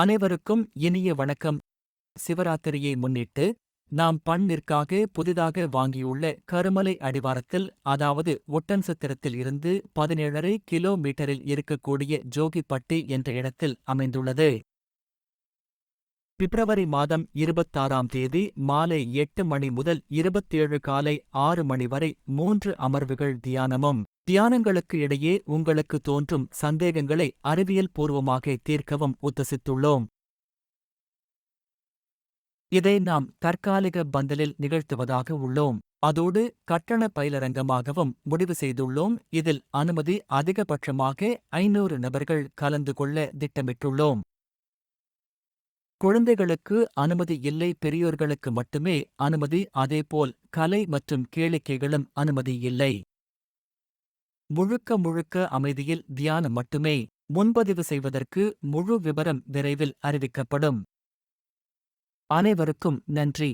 அனைவருக்கும் இனிய வணக்கம். சிவராத்திரியை முன்னிட்டு நாம் பண்ணிற்காக புதிதாக வாங்கியுள்ள கருமலை அடிவாரத்தில், அதாவது ஒட்டன்சத்திரத்தில் இருந்து 17.5 கிலோமீட்டரில் இருக்கக்கூடிய ஜோகிப்பட்டி என்ற இடத்தில் அமைந்துள்ளது. பிப்ரவரி மாதம் 26ஆம் தேதி மாலை 8 மணி முதல் 27 காலை 6 மணி வரை 3 அமர்வுகள் தியானமும். தியானங்களுக்கு இடையே உங்களுக்கு தோன்றும் சந்தேகங்களை அறிவியல் பூர்வமாக தீர்க்கவும் உத்தேசித்துள்ளோம். இதை நாம் தற்காலிக பந்தலில் நிகழ்த்துவதாக உள்ளோம். அதோடு கட்டண பயிலரங்கமாகவும் முடிவு செய்துள்ளோம். இதில் அனுமதி அதிகபட்சமாக 500 நபர்கள் கலந்து கொள்ள திட்டமிட்டுள்ளோம். குழந்தைகளுக்கு அனுமதி இல்லை, பெரியோர்களுக்கு மட்டுமே அனுமதி. அதேபோல் கலை மற்றும் கேளிக்கைகளும் அனுமதி இல்லை. முழுக்க முழுக்க அமைதியில் தியானம் மட்டுமே. முன்பதிவு செய்வதற்கு முழு விபரம் விரைவில் அறிவிக்கப்படும். அனைவருக்கும் நன்றி.